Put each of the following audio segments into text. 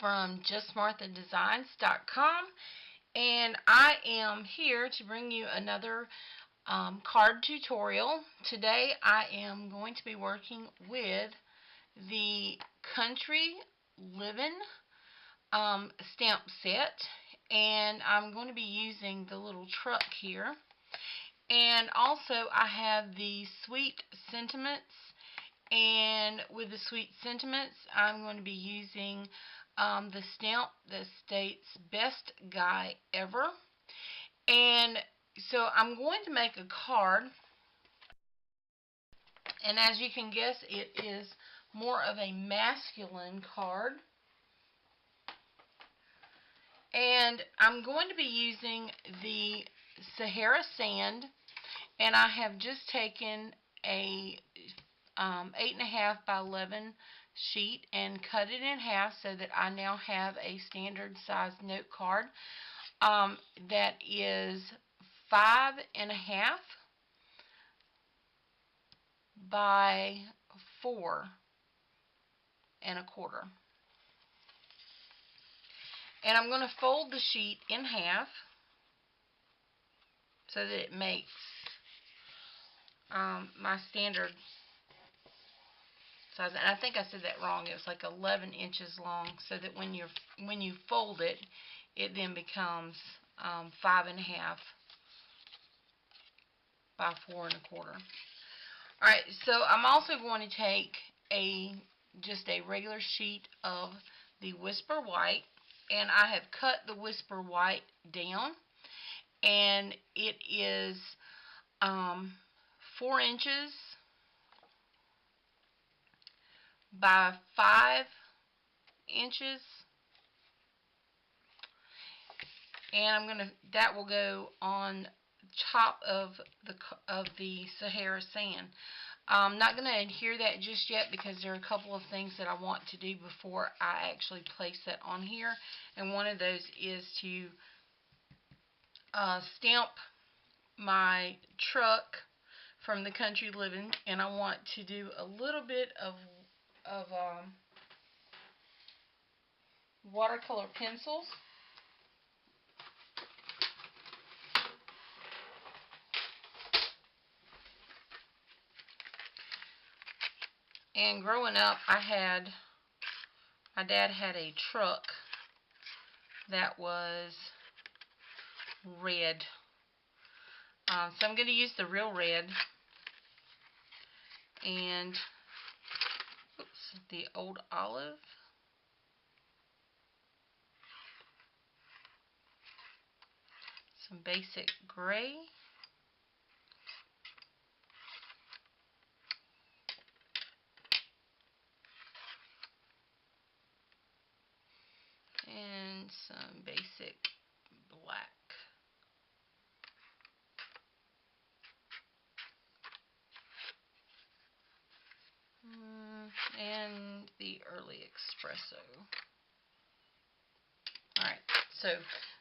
from JustMarthaDesigns.com, and I am here to bring you another card tutorial. Today I am going to be working with the Country Living stamp set, and I'm going to be using the little truck here. And also I have the Sweet Sentiments, and with the Sweet Sentiments I'm going to be using the stamp that states Best Guy Ever. And so I'm going to make a card, and as you can guess, it is more of a masculine card. And I'm going to be using the Sahara Sand, and I have just taken a 8.5 by 11 sheet and cut it in half so that I now have a standard size note card that is 5.5 by 4.25. And I'm going to fold the sheet in half so that it makes my standard size. And I think I said that wrong. It was like 11 inches long, so that when you fold it, it then becomes 5.5 by 4.25. Alright, so I'm also going to take just a regular sheet of the Whisper White, and I have cut the Whisper White down, and it is 4 inches by 5 inches, and that will go on top of the Sahara Sand. I'm not going to adhere that just yet because there are a couple of things that I want to do before I actually place that on here, and one of those is to stamp my truck from the Country Living, and I want to do a little bit of watercolor pencils. And growing up, my dad had a truck that was red. So I'm going to use the real red and the Old Olive. Some basic gray. And some basic black. And the Early Espresso. Alright, so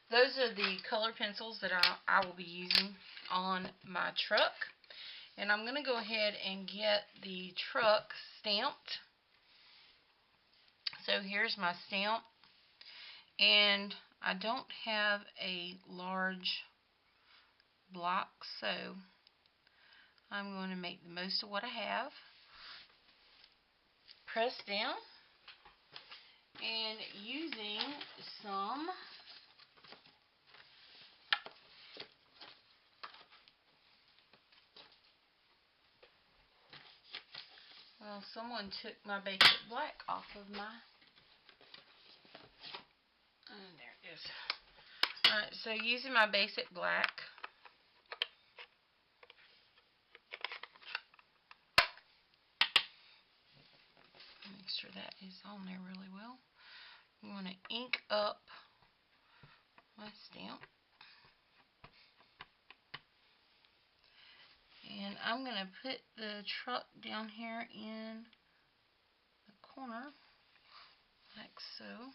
those are the color pencils that I will be using on my truck. And I'm going to go ahead and get the truck stamped. So here's my stamp. And I don't have a large block, so I'm going to make the most of what I have. Press down, and using some someone took my basic black off of my, and there it is. Alright, so using my basic black, make sure that is on there really well. I'm going to ink up my stamp. And I'm going to put the truck down here in the corner, like so.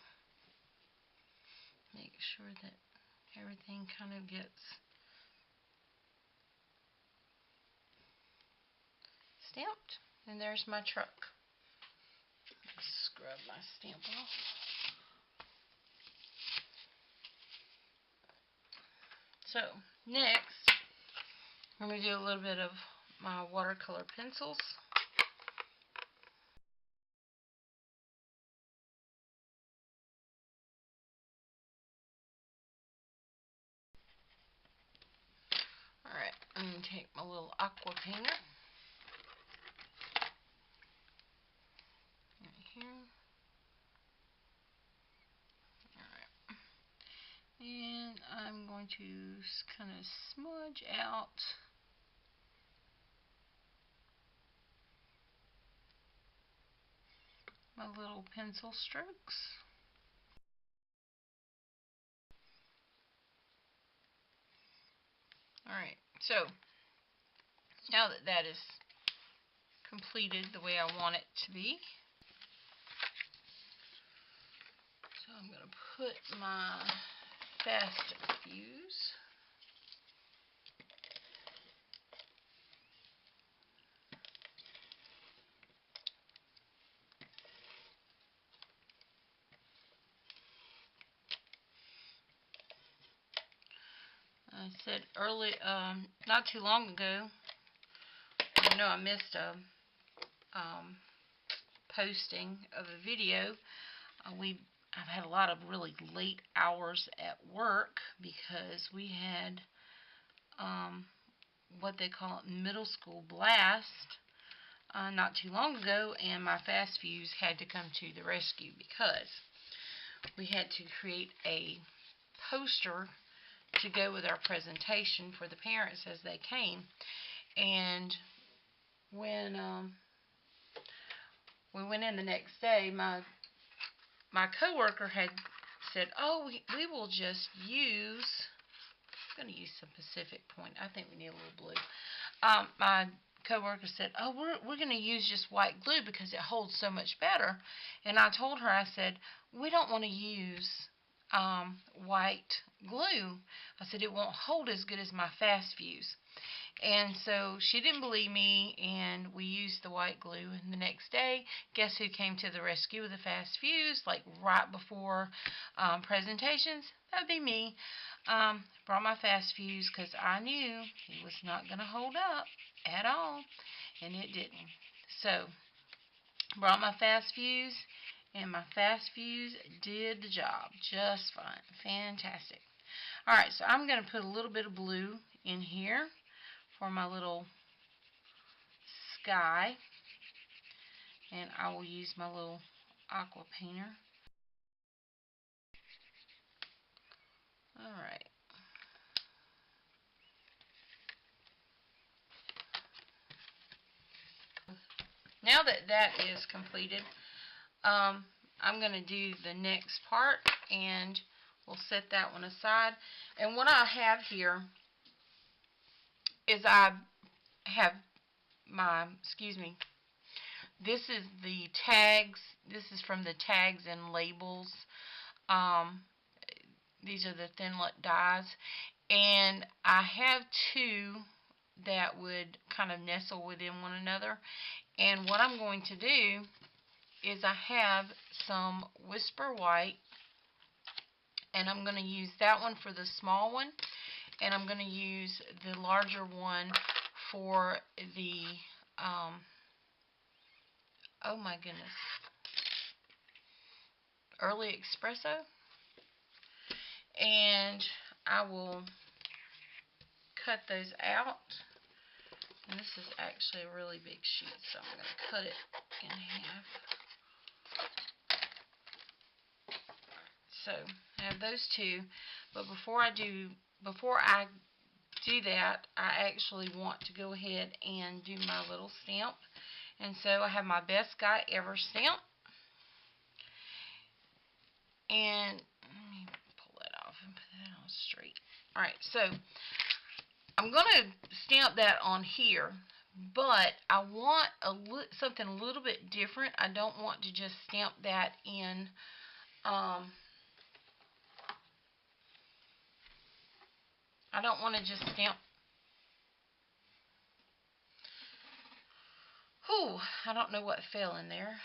Make sure that everything kind of gets stamped. And there's my truck. Scrub my stamp off. So next, I'm going to do a little bit of my watercolor pencils. Alright, I'm going to take my little aqua painter right here. Alright. And I'm going to kind of smudge out my little pencil strokes. Alright, so now that that is completed the way I want it to be, so I'm going to put my fast fuse. I said early, not too long ago, I know I missed a posting of a video. I've had a lot of really late hours at work because we had what they call middle school blast not too long ago, and my fast fuse had to come to the rescue because we had to create a poster to go with our presentation for the parents as they came. And when we went in the next day, my coworker had said, "Oh, we will just use." I'm going to use some Pacific Point. I think we need a little blue. My coworker said, "Oh, we're going to use just white glue because it holds so much better." And I told her, I said, "We don't want to use white glue." I said, "It won't hold as good as my fast fuse." And so she didn't believe me, and we used the white glue. And the next day, guess who came to the rescue with a fast fuse, like right before presentations? That would be me. Brought my fast fuse because I knew it was not going to hold up at all, and it didn't. So, brought my fast fuse, and my fast fuse did the job just fine. Fantastic. Alright, so I'm going to put a little bit of blue in here for my little sky, and I will use my little aqua painter. Alright. Now that that is completed, I'm going to do the next part, and we'll set that one aside. And what I have here is I have my, this is the tags. This is from the tags and labels. These are the Thinlit dies. And I have two that would kind of nestle within one another. And what I'm going to do is I have some Whisper White, and I'm going to use that one for the small one, and I'm going to use the larger one for the, oh my goodness, Early Espresso. And I will cut those out. And this is actually a really big sheet, so I'm going to cut it in half. So I have those two, but before I do that, I actually want to go ahead and do my little stamp. And so I have my Best Guy Ever stamp. And let me pull that off and put that on straight. Alright, so I'm going to stamp that on here, but I want something a little bit different. I don't want to just stamp that in I don't want to just stamp. I don't know what fell in there.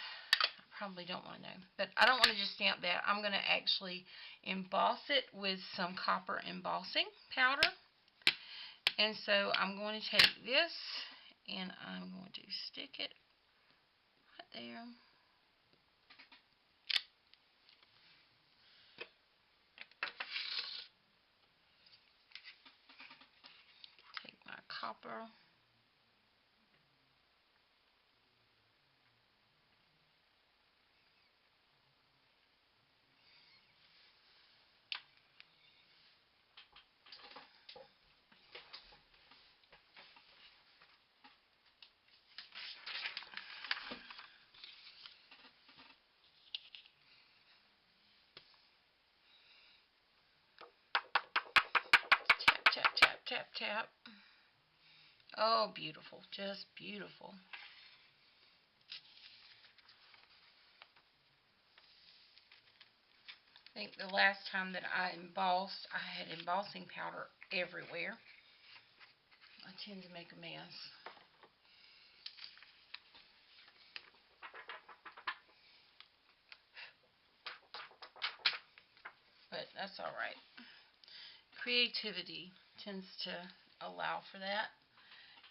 I probably don't want to know. But I don't want to just stamp that. I'm going to actually emboss it with some copper embossing powder. And so I'm going to take this and I'm going to stick it right there. Take my copper. Tap, tap, tap, tap, tap. Oh, beautiful. Just beautiful. I think the last time that I embossed, I had embossing powder everywhere. I tend to make a mess. But that's alright. Creativity tends to allow for that.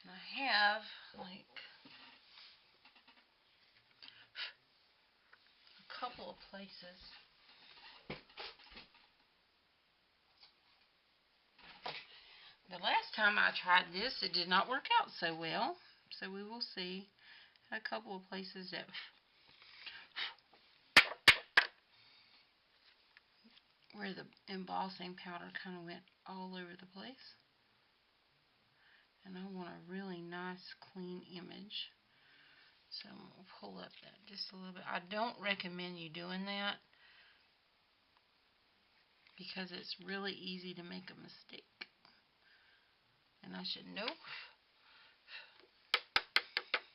And I have like a couple of places. The last time I tried this, it did not work out so well. So we will see. A couple of places that where the embossing powder kind of went all over the place. And I want a really nice clean image. So I'm going to pull up that just a little bit. I don't recommend you doing that because it's really easy to make a mistake. And I should know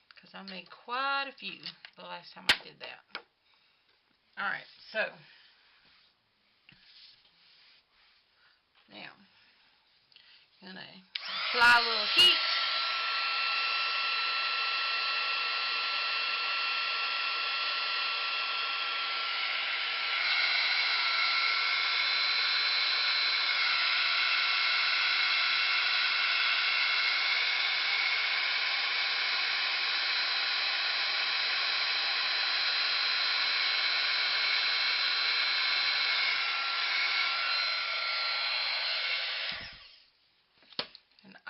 because I made quite a few the last time I did that. Alright, so now I'm going to apply a little heat.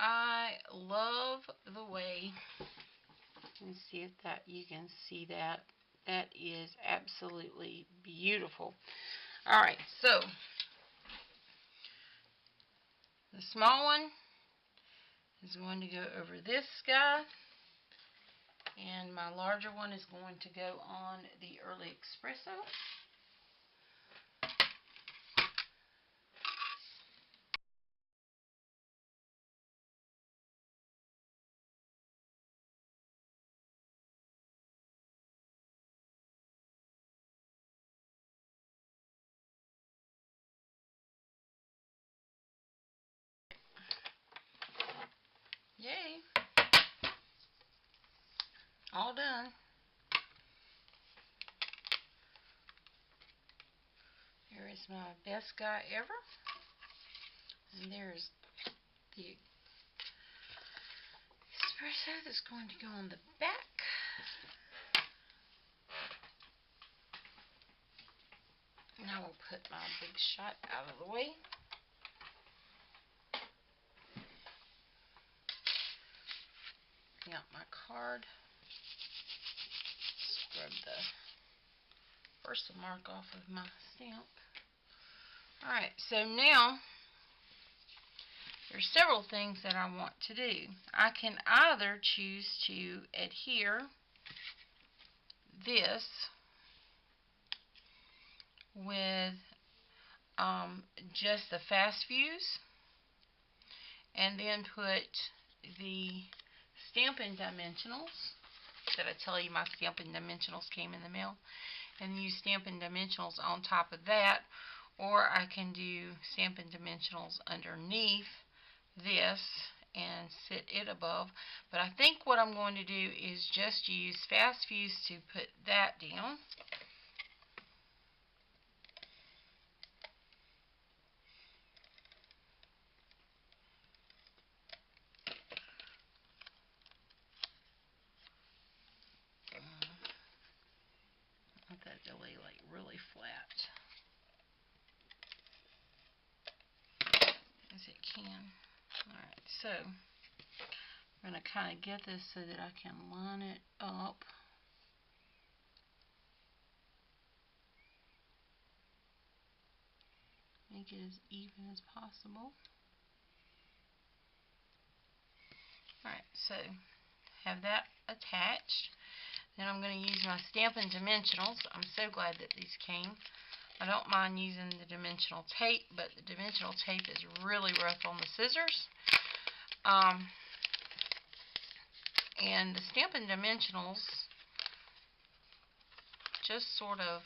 I love the way, let's see if that you can see that. That is absolutely beautiful. Alright, so the small one is going to go over this guy, and my larger one is going to go on the Early Espresso. Yay! All done. Here is my best guy ever. And there's the espresso that's going to go on the back. Now we'll put my big shot out of the way. Got my card. Scrub the first mark off of my stamp. Alright, so now there's several things that I want to do. I can either choose to adhere this with just the fast fuse and then put the Stampin' Dimensionals that I tell you my Stampin' Dimensionals came in the mail, and use Stampin' Dimensionals on top of that, or I can do Stampin' Dimensionals underneath this and sit it above. But I think what I'm going to do is just use fast fuse to put that down. as it can. Alright, so I'm going to kind of get this so that I can line it up. Make it as even as possible. Alright, so have that attached. Then I'm going to use my Stampin' Dimensionals. I'm so glad that these came. I don't mind using the dimensional tape, but the dimensional tape is really rough on the scissors. And the Stampin' Dimensionals just sort of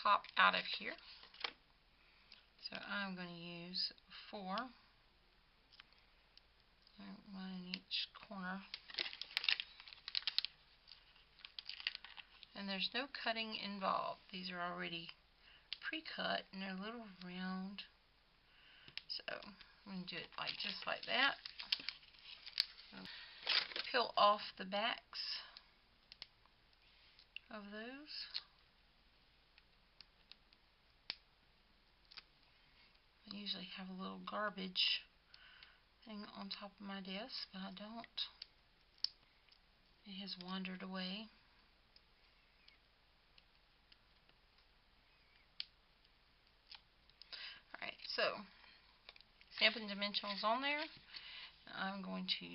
pop out of here. So I'm going to use 4, one in each corner. And there's no cutting involved. These are already pre-cut and they're a little round. So I'm going to do it just like that. Peel off the backs of those. I usually have a little garbage thing on top of my desk, but I don't. It has wandered away. Alright, so Stampin' Dimensionals on there. I'm going to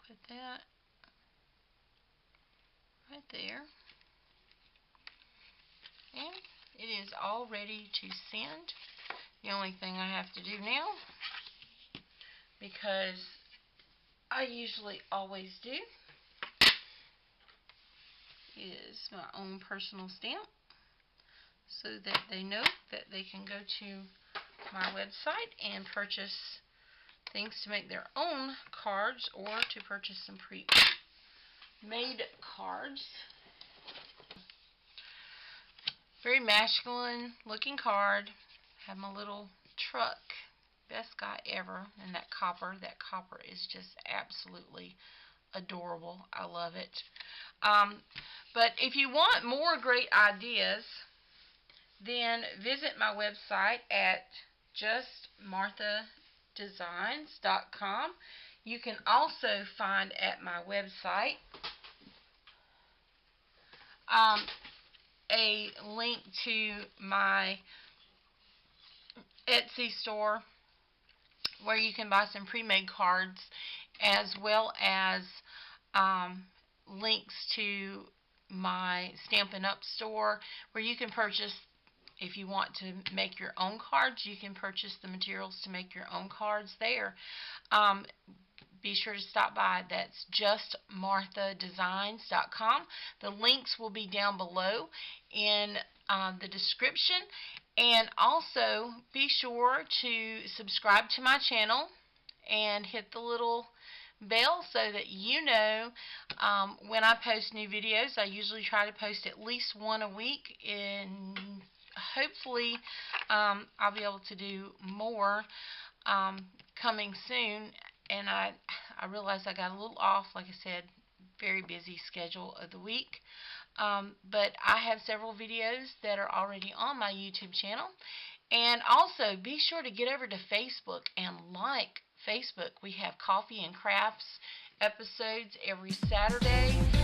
put that right there. And it is all ready to send. The only thing I have to do now, because I usually always do, is my own personal stamp, so that they know that they can go to my website and purchase things to make their own cards, or to purchase some pre-made cards. Very masculine looking card. Have my little truck. Best guy ever. And that copper. That copper is just absolutely adorable. I love it. But if you want more great ideas, then visit my website at justmarthadesigns.com. You can also find at my website a link to my Etsy store where you can buy some pre-made cards, as well as links to my Stampin' Up! Store where you can purchase, if you want to make your own cards, you can purchase the materials to make your own cards there. Be sure to stop by. That's justmarthadesigns.com. The links will be down below in the description. And also be sure to subscribe to my channel and hit the little bell so that you know when I post new videos. I usually try to post at least one a week, and hopefully I'll be able to do more coming soon. And I realized I got a little off, like I said, very busy schedule of the week. But I have several videos that are already on my YouTube channel. And also be sure to get over to Facebook and like Facebook. We have Coffee and Crafts episodes every Saturday.